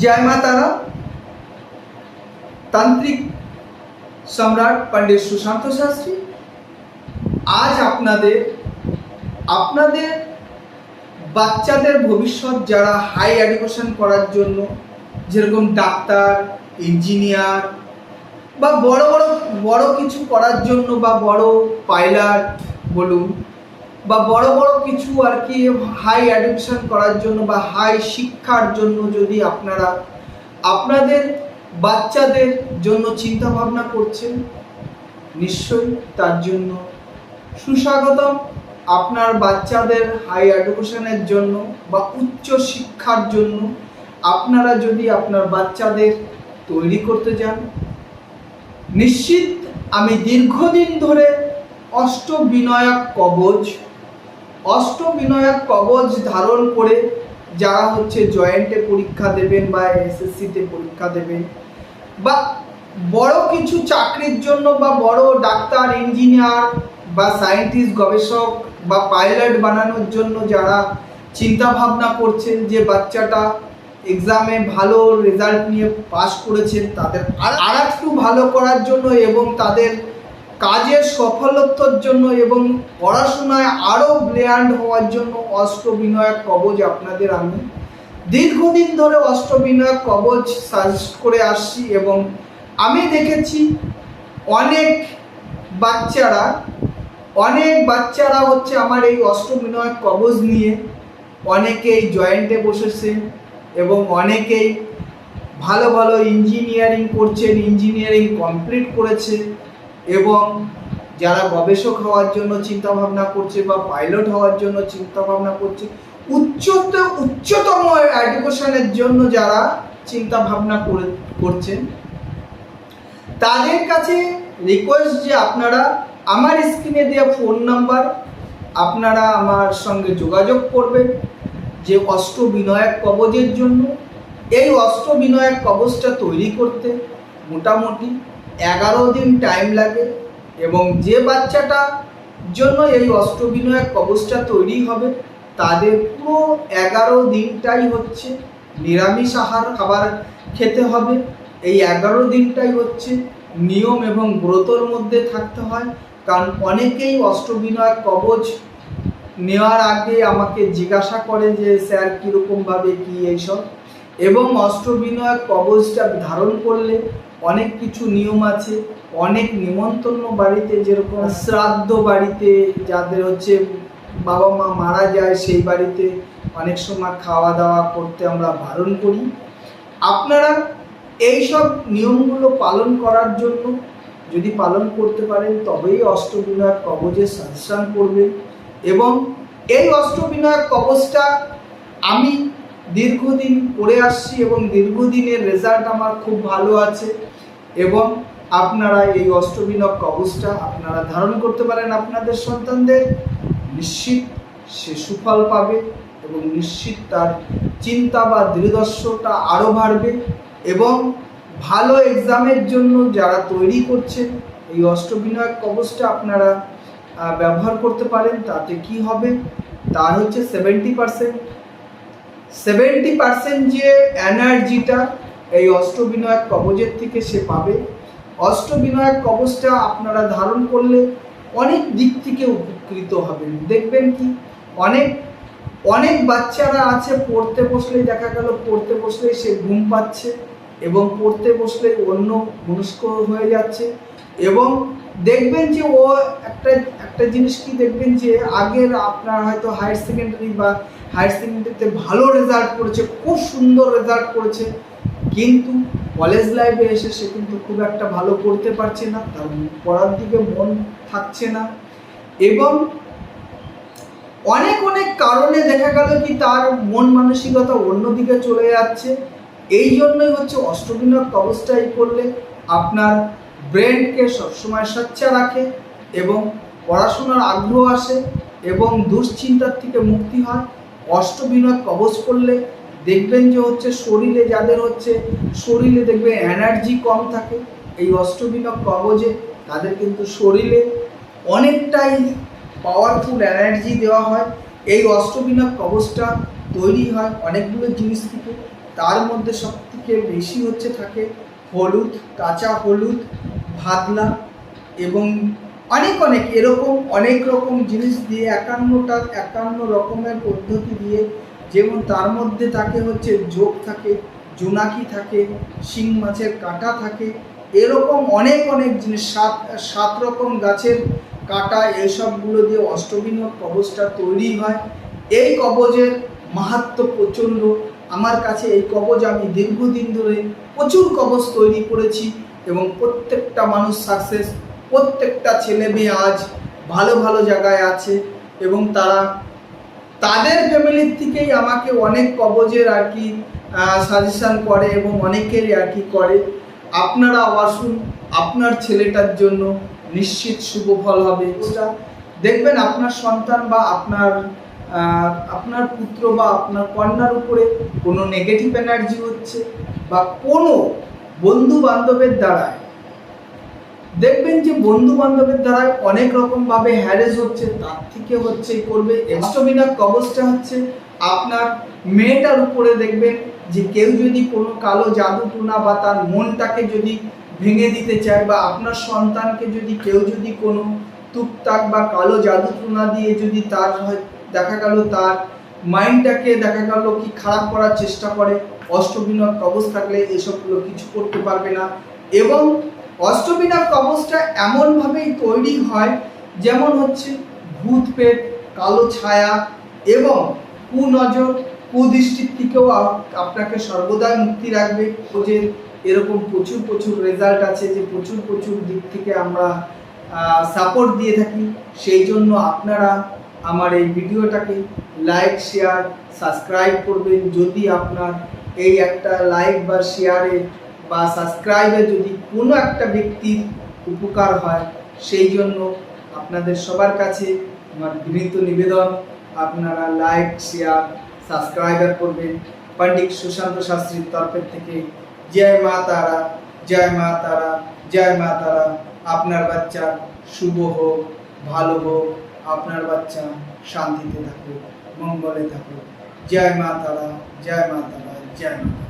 जय मा तारा। तांत्रिक सम्राट पंडित सुशांत शास्त्री आज আপনাদের বাচ্চাদের ভবিষ্যৎ যারা হাই এডুকেশন করার জন্য যেরকম ডাক্তার, ইঞ্জিনিয়ার বা বড় কিছু করার জন্য বা বড় পাইলট বলুন বা বড় কিছু আর কি হাই এডুকেশন করার জন্য বা হাই শিক্ষার জন্য যদি আপনারা আপনাদের বাচ্চাদের জন্য চিন্তা ভাবনা করছেন, নিশ্চয়ই তার জন্য সুস্বাগতম। আপনার বাচ্চাদের হাই এডুকেশনের জন্য বা উচ্চ শিক্ষার জন্য আপনারা যদি আপনার বাচ্চাদের তৈরি করতে যান, নিশ্চিত আমি দীর্ঘদিন ধরে অষ্টবিনায়ক কবচ ধারণ করে যারা জয়েন্টে পরীক্ষা দেবেন বা এসএসসিতে পরীক্ষা দেবেন বা বড় কিছু চাকরির জন্য বা বড় ডাক্তার, ইঞ্জিনিয়ার বা সায়েন্টিস্ট, গবেষক বা পাইলট বানানোর জন্য যারা চিন্তা ভাবনা করছেন যে বাচ্চাটা এক্সামে ভালো রেজাল্ট নিয়ে পাস করেছেন, তাদের আর একটু ভালো করার জন্য এবং তাদের কাজের সফলতার জন্য এবং পড়াশোনায় আরও ব্রিলিয়ান্ট হওয়ার জন্য অষ্টবিনায়ক কবচ আপনাদের আমি দীর্ঘদিন ধরে অষ্টবিনায়ক কবচ সাজেস্ট করে আসছি এবং আমি দেখেছি অনেক বাচ্চারা আমার এই অষ্টবিনায়ক কবচ নিয়ে অনেকেই জয়েন্টে বসেছেন এবং অনেকেই ভালো ইঞ্জিনিয়ারিং করছেন, ইঞ্জিনিয়ারিং কমপ্লিট করেছে এবং যারা গবেষক হওয়ার জন্য চিন্তা ভাবনা করছে বা পাইলট হওয়ার জন্য চিন্তা ভাবনা করছে, উচ্চতম এডুকেশনের জন্য যারা চিন্তা ভাবনা করছেন, তাদের কাছে রিকোয়েস্ট যে আপনারা আমার স্ক্রিনে দেওয়া ফোন নাম্বার আপনারা আমার সঙ্গে যোগাযোগ করবেন যে অষ্টবিনায়ক কবচের জন্য। এই অষ্টবিনায়ক কবচটা তৈরি করতে মোটামুটি 11 দিন টাইম লাগে এবং যে বাচ্চাটার জন্য এই অষ্টবিনায়ক কবচটা তৈরি হবে তাদের পুরো 11 দিনটাই নিরামিষ খাবার খেতে হবে। এই 11 দিনটাই নিয়ম এবং ব্রতর মধ্যে থাকতে হয়, কারণ অনেকেই অষ্টবিনায়ক কবচ নেওয়ার আগে আমাকে জিজ্ঞাসা করে যে স্যার কীরকমভাবে কী এইসব, এবং অষ্টবিনায়ক কবচটা ধারণ করলে অনেক কিছু নিয়ম আছে। অনেক নিমন্ত্রণ বাড়িতে, যেরকম শ্রাদ্ধ বাড়িতে যাদের বাবা মা মারা যায়, সেই বাড়িতে অনেক সময় খাওয়া দাওয়া করতে আমরা বারণ করি। আপনারা এই সব নিয়মগুলো পালন করার জন্য যদি পালন করতে পারেন তবেই অষ্টবিনায়ক কবচের সাজেশন করবেন। এবং এই অষ্টবিনায়ক কবচটা আমি দীর্ঘদিন করে আসছি এবং দীর্ঘদিনের রেজাল্ট আমার খুব ভালো আছে এবং আপনারা এই অষ্টবিনায়ক কবচটা আপনারা ধারণ করতে পারেন আপনাদের সন্তানদের, নিশ্চিত সে সুফল পাবে এবং নিশ্চিত তার চিন্তা বা দৃঢ়দর্শটা আরও বাড়বে এবং ভালো এক্সামের জন্য যারা তৈরি করছেন এই অষ্টবিনায়ক কবচটা আপনারা ব্যবহার করতে পারেন। তাতে কি হবে, তার 70% যে এনার্জিটা এই অষ্টবিনায়ক কবচের থেকে সে পাবে। অষ্টবিনায়ক কবচটা আপনারা ধারণ করলে অনেক দিক থেকে উপকৃত হবেন। দেখবেন কি অনেক বাচ্চারা আছে পড়তে বসলেই দেখা গেল পড়তে বসলেই সে ঘুম পাচ্ছে এবং পড়তে বসলেই অন্য মনস্ক হয়ে যাচ্ছে এবং দেখবেন যে ও একটা জিনিস কি দেখবেন যে আগের আপনার হয়তো হায়ার সেকেন্ডারিতে ভালো রেজাল্ট করেছে, খুব সুন্দর রেজাল্ট করেছে, কিন্তু কলেজ লাইফে এসে সে কিন্তু খুব একটা ভালো করতে পারছে না, তার পড়ার দিকে মন থাকছে না এবং অনেক কারণে দেখা গেল কি তার মন মানসিকতা অন্যদিকে চলে যাচ্ছে। এই জন্যই অষ্টবিনায়ক কবচটাই করলে আপনার ব্রেনকে সবসময় সচ্চা রাখে এবং পড়াশোনার আগ্রহ আসে এবং দুশ্চিন্তার থেকে মুক্তি হয়। অষ্টবিনায়ক কবচ করলে দেখবেন যে শরীরে যাদের শরীরে দেখবে এনার্জি কম থাকে, এই অষ্টবিনায়ক কবচে তাদের কিন্তু শরীরে অনেকটাই পাওয়ারফুল এনার্জি দেওয়া হয়। এই অষ্টবিনায়ক কবচটা তৈরি হয় অনেকগুলো জিনিস থেকে। তার মধ্যে সবথেকে বেশি হচ্ছে থাকে হলুদ, কাঁচা হলুদ, ভাতলা এবং অনেক এরকম অনেক রকম জিনিস দিয়ে 51 রকমের পদ্ধতি দিয়ে, যেমন তার মধ্যে থাকে হচ্ছে যোগ থাকে, জোনাকি থাকে, শিং মাছের কাঁটা থাকে, এরকম অনেক জিনিস, সাত রকম গাছের কাঁটা, এইসবগুলো দিয়ে অষ্টবিনায়ক কবচটা তৈরি হয়। এই কবচের মাহাত্ম্য প্রচণ্ড। আমার কাছে এই কবচ আমি দীর্ঘদিন ধরে প্রচুর কবচ তৈরি করেছি এবং প্রত্যেকটা মানুষ সাকসেস, প্রত্যেকটা ছেলে মেয়ে আজ ভালো জায়গায় আছে এবং তারা তাদের ফ্যামিলির থেকেই আমাকে অনেক কবচের আর কি সাজেশান করে এবং অনেকেরই আর কি করে। আপনারা আসুন, আপনার ছেলেটার জন্য নিশ্চিত শুভ ফল হবে। ওটা দেখবেন আপনার সন্তান বা আপনার পুত্র বা আপনার কন্যার উপরে কোনো নেগেটিভ এনার্জি হচ্ছে বা কোনো বন্ধু বান্ধবের দ্বারায়, দেখবেন যে বন্ধু বান্ধবের দ্বারায় অনেক রকমভাবে হ্যারেস হচ্ছে, তার থেকে হচ্ছে করবে অষ্টবিনায়ক কবচটা হচ্ছে আপনার মেয়েটার উপরে। দেখবেন যে কেউ যদি কোনো কালো জাদু টুনা বা তার মনটাকে যদি ভেঙে দিতে চায়, বা আপনার সন্তানকে যদি কেউ যদি কোনো টুকটাক বা কালো জাদু টুনা দিয়ে যদি তার দেখা গেল তার মাইন্ডটাকে দেখা গেল কি খারাপ করার চেষ্টা করে, অষ্টবিনায়ক কবচ থাকলে এসবগুলো কিছু করতে পারবে না। এবং অষ্টবিনায়ক কবচটা এমনভাবেই তৈরি হয় যেমন হচ্ছে ভূত পেট, কালো ছায়া এবং কুনজর, কুদৃষ্টির থেকেও আপনাকে সর্বদাই মুক্তি রাখবে। যে এরকম প্রচুর রেজাল্ট আছে, যে প্রচুর দিক থেকে আমরা সাপোর্ট দিয়ে থাকি। সেই জন্য আপনারা আমার এই ভিডিওটাকে লাইক, শেয়ার, সাবস্ক্রাইব করবেন। যদি আপনার এই একটা লাইক বা শেয়ারে বা সাবস্ক্রাইবে যদি কোনো একটা ব্যক্তির উপকার হয়, সেই জন্য আপনাদের সবার কাছে আমার বিনীত নিবেদন, আপনারা লাইক, শেয়ার, সাবস্ক্রাইবার করবেন। পণ্ডিত সুশান্ত শাস্ত্রীর তরফের থেকে জয় মা তারা, জয় মা তারা, জয় মা তারা। আপনার বাচ্চা শুভ হোক, ভালো হোক, আপনার বাচ্চা শান্তিতে থাকুক, মঙ্গলে থাকুক। জয় মা তারা, জয় মা তারা, জয় মা তারা।